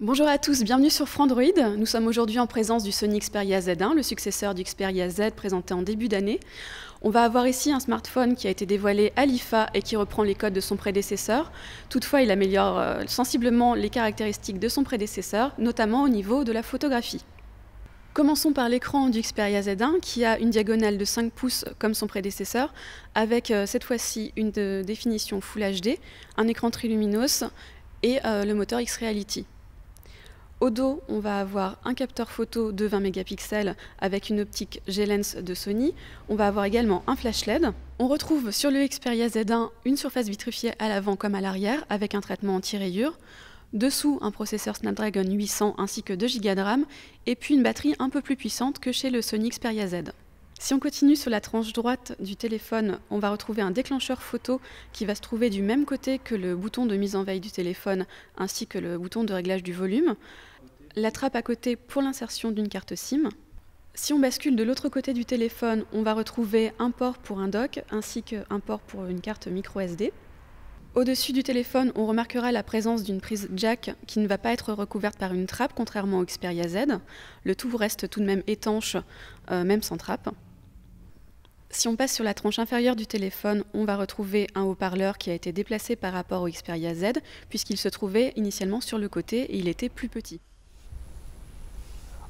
Bonjour à tous, bienvenue sur Frandroid. Nous sommes aujourd'hui en présence du Sony Xperia Z1, le successeur du Xperia Z présenté en début d'année. On va avoir ici un smartphone qui a été dévoilé à l'IFA et qui reprend les codes de son prédécesseur. Toutefois, il améliore sensiblement les caractéristiques de son prédécesseur, notamment au niveau de la photographie. Commençons par l'écran du Xperia Z1 qui a une diagonale de 5 pouces comme son prédécesseur, avec cette fois-ci une définition Full HD, un écran triluminos et le moteur X-Reality. Au dos, on va avoir un capteur photo de 20 mégapixels avec une optique G-Lens de Sony. On va avoir également un flash LED. On retrouve sur le Xperia Z1 une surface vitrifiée à l'avant comme à l'arrière avec un traitement anti-rayures. Dessous, un processeur Snapdragon 800 ainsi que 2 Go de RAM et puis une batterie un peu plus puissante que chez le Sony Xperia Z. Si on continue sur la tranche droite du téléphone, on va retrouver un déclencheur photo qui va se trouver du même côté que le bouton de mise en veille du téléphone ainsi que le bouton de réglage du volume. La trappe à côté pour l'insertion d'une carte SIM. Si on bascule de l'autre côté du téléphone, on va retrouver un port pour un dock ainsi qu'un port pour une carte micro SD. Au-dessus du téléphone, on remarquera la présence d'une prise jack qui ne va pas être recouverte par une trappe, contrairement au Xperia Z. Le tout reste tout de même étanche, même sans trappe. Si on passe sur la tranche inférieure du téléphone, on va retrouver un haut-parleur qui a été déplacé par rapport au Xperia Z, puisqu'il se trouvait initialement sur le côté et il était plus petit.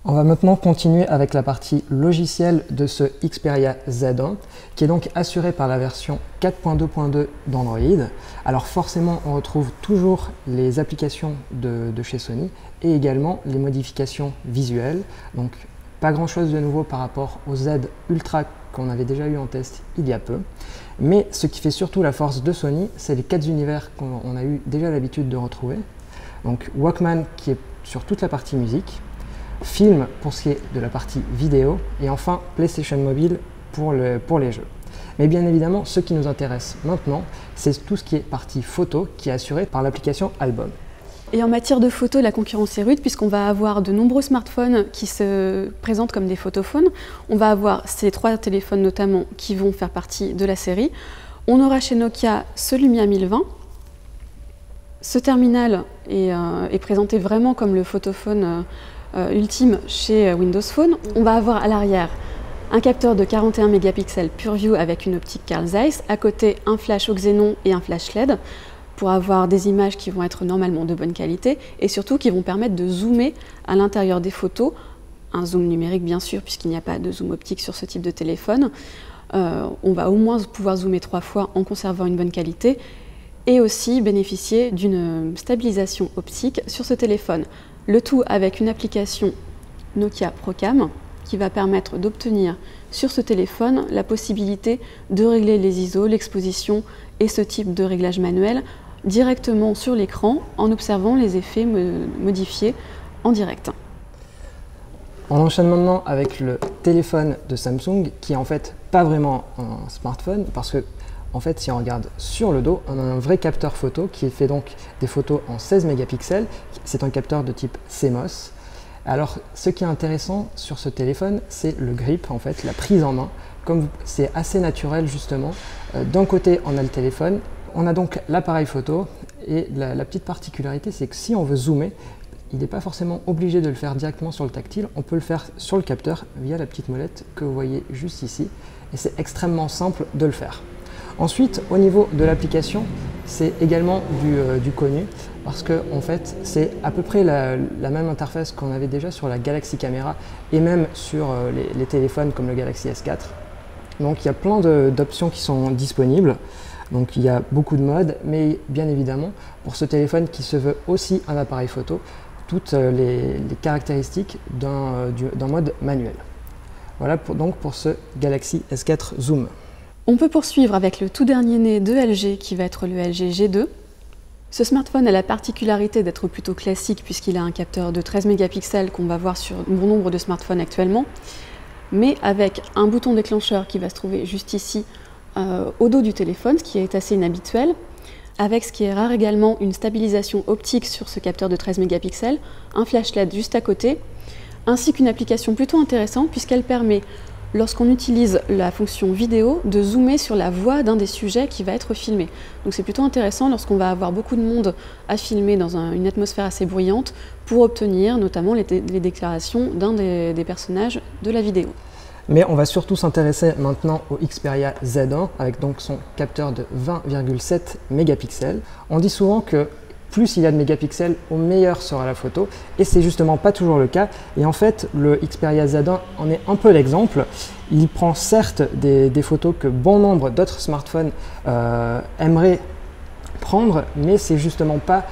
On va maintenant continuer avec la partie logicielle de ce Xperia Z1 qui est donc assuré par la version 4.2.2 d'Android. Alors forcément on retrouve toujours les applications de chez Sony et également les modifications visuelles. Donc pas grand chose de nouveau par rapport au Z Ultra qu'on avait déjà eu en test il y a peu. Mais ce qui fait surtout la force de Sony, c'est les 4 univers qu'on a eu déjà l'habitude de retrouver. Donc Walkman qui est sur toute la partie musique, Film pour ce qui est de la partie vidéo et enfin PlayStation Mobile pour les jeux. Mais bien évidemment, ce qui nous intéresse maintenant, c'est tout ce qui est partie photo qui est assuré par l'application Album. Et en matière de photo, la concurrence est rude puisqu'on va avoir de nombreux smartphones qui se présentent comme des photophones. On va avoir ces 3 téléphones notamment qui vont faire partie de la série. On aura chez Nokia ce Lumia 1020. Ce terminal est présenté vraiment comme le photophone ultime chez Windows Phone. On va avoir à l'arrière un capteur de 41 mégapixels PureView avec une optique Carl Zeiss, à côté un flash au xénon et un flash LED pour avoir des images qui vont être normalement de bonne qualité et surtout qui vont permettre de zoomer à l'intérieur des photos, un zoom numérique bien sûr puisqu'il n'y a pas de zoom optique sur ce type de téléphone. On va au moins pouvoir zoomer 3 fois en conservant une bonne qualité et aussi bénéficier d'une stabilisation optique sur ce téléphone. Le tout avec une application Nokia ProCam qui va permettre d'obtenir sur ce téléphone la possibilité de régler les ISO, l'exposition et ce type de réglage manuel directement sur l'écran en observant les effets modifiés en direct. On enchaîne maintenant avec le téléphone de Samsung qui est en fait pas vraiment un smartphone parce que en fait, si on regarde sur le dos, on a un vrai capteur photo qui fait donc des photos en 16 mégapixels. C'est un capteur de type CMOS. Alors, ce qui est intéressant sur ce téléphone, c'est le grip, en fait, la prise en main. Comme c'est assez naturel, justement. D'un côté, on a le téléphone. On a donc l'appareil photo. Et la petite particularité, c'est que si on veut zoomer, il n'est pas forcément obligé de le faire directement sur le tactile. On peut le faire sur le capteur via la petite molette que vous voyez juste ici. Et c'est extrêmement simple de le faire. Ensuite, au niveau de l'application, c'est également du connu parce que en fait, c'est à peu près la même interface qu'on avait déjà sur la Galaxy Camera et même sur les téléphones comme le Galaxy S4. Donc il y a plein d'options qui sont disponibles. Donc il y a beaucoup de modes, mais bien évidemment, pour ce téléphone qui se veut aussi un appareil photo, toutes les caractéristiques d'un mode manuel. Voilà donc pour ce Galaxy S4 Zoom. On peut poursuivre avec le tout dernier né de LG qui va être le LG G2. Ce smartphone a la particularité d'être plutôt classique puisqu'il a un capteur de 13 mégapixels qu'on va voir sur bon nombre de smartphones actuellement, mais avec un bouton déclencheur qui va se trouver juste ici au dos du téléphone, ce qui est assez inhabituel, avec ce qui est rare également une stabilisation optique sur ce capteur de 13 mégapixels, un flash LED juste à côté, ainsi qu'une application plutôt intéressante puisqu'elle permet lorsqu'on utilise la fonction vidéo, de zoomer sur la voix d'un des sujets qui va être filmé. Donc c'est plutôt intéressant lorsqu'on va avoir beaucoup de monde à filmer dans une atmosphère assez bruyante pour obtenir notamment les déclarations d'un des personnages de la vidéo. Mais on va surtout s'intéresser maintenant au Xperia Z1 avec donc son capteur de 20,7 mégapixels. On dit souvent que plus il y a de mégapixels, au meilleur sera la photo, et c'est justement pas toujours le cas. Et en fait, le Xperia Z1 en est un peu l'exemple. Il prend certes des photos que bon nombre d'autres smartphones aimeraient prendre, mais c'est justement pas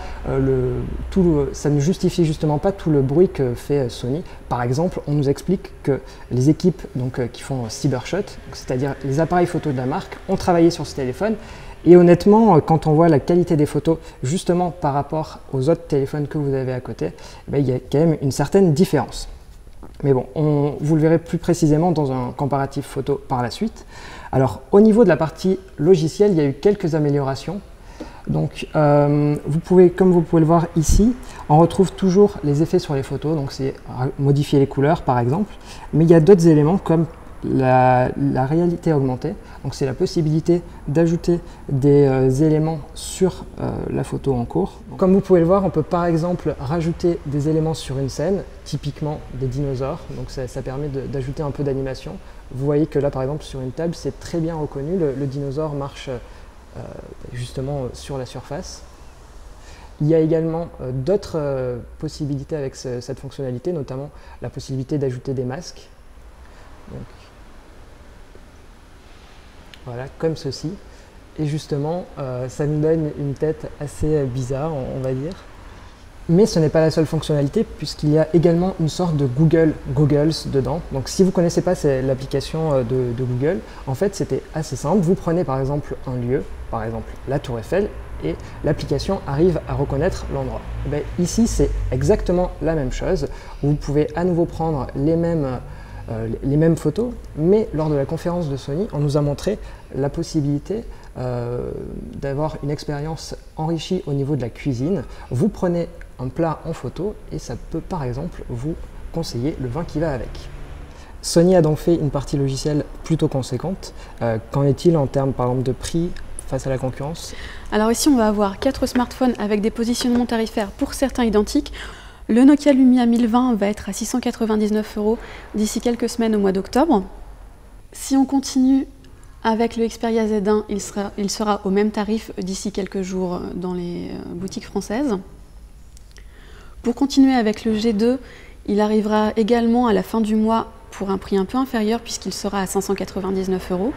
ça ne justifie justement pas tout le bruit que fait Sony. Par exemple, on nous explique que les équipes qui font Cybershot, c'est-à-dire les appareils photo de la marque, ont travaillé sur ce téléphone. Et honnêtement, quand on voit la qualité des photos, justement par rapport aux autres téléphones que vous avez à côté, il y a quand même une certaine différence. Mais bon, vous le verrez plus précisément dans un comparatif photo par la suite. Alors, au niveau de la partie logicielle, il y a eu quelques améliorations. Donc, comme vous pouvez le voir ici, on retrouve toujours les effets sur les photos, donc c'est modifier les couleurs par exemple. Mais il y a d'autres éléments comme la réalité augmentée, donc c'est la possibilité d'ajouter des éléments sur la photo en cours. Comme vous pouvez le voir, on peut par exemple rajouter des éléments sur une scène, typiquement des dinosaures, donc ça permet d'ajouter un peu d'animation. Vous voyez que là par exemple sur une table, c'est très bien reconnu, le dinosaure marche justement sur la surface. Il y a également d'autres possibilités avec cette fonctionnalité, notamment la possibilité d'ajouter des masques. Donc, voilà, comme ceci. Et justement, ça nous donne une tête assez bizarre, on va dire. Mais ce n'est pas la seule fonctionnalité, puisqu'il y a également une sorte de Googles dedans. Donc si vous ne connaissez pas l'application de Google, en fait c'était assez simple. Vous prenez par exemple un lieu, par exemple la Tour Eiffel, et l'application arrive à reconnaître l'endroit. Ici c'est exactement la même chose. Vous pouvez à nouveau prendre les mêmes photos, mais lors de la conférence de Sony, on nous a montré la possibilité d'avoir une expérience enrichie au niveau de la cuisine. Vous prenez un plat en photo et ça peut par exemple vous conseiller le vin qui va avec. Sony a donc fait une partie logicielle plutôt conséquente. Qu'en est-il en termes par exemple de prix face à la concurrence? Alors ici on va avoir 4 smartphones avec des positionnements tarifaires pour certains identiques. Le Nokia Lumia 1020 va être à 699 € d'ici quelques semaines au mois d'octobre. Si on continue avec le Xperia Z1, il sera au même tarif d'ici quelques jours dans les boutiques françaises. Pour continuer avec le G2, il arrivera également à la fin du mois pour un prix un peu inférieur puisqu'il sera à 599 €.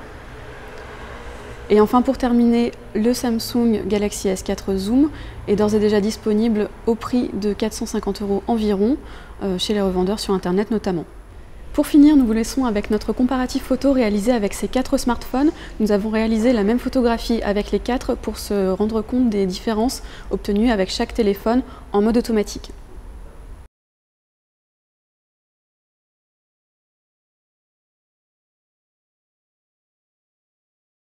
Et enfin pour terminer, le Samsung Galaxy S4 Zoom est d'ores et déjà disponible au prix de 450 € environ chez les revendeurs sur internet notamment. Pour finir, nous vous laissons avec notre comparatif photo réalisé avec ces 4 smartphones. Nous avons réalisé la même photographie avec les 4 pour se rendre compte des différences obtenues avec chaque téléphone en mode automatique.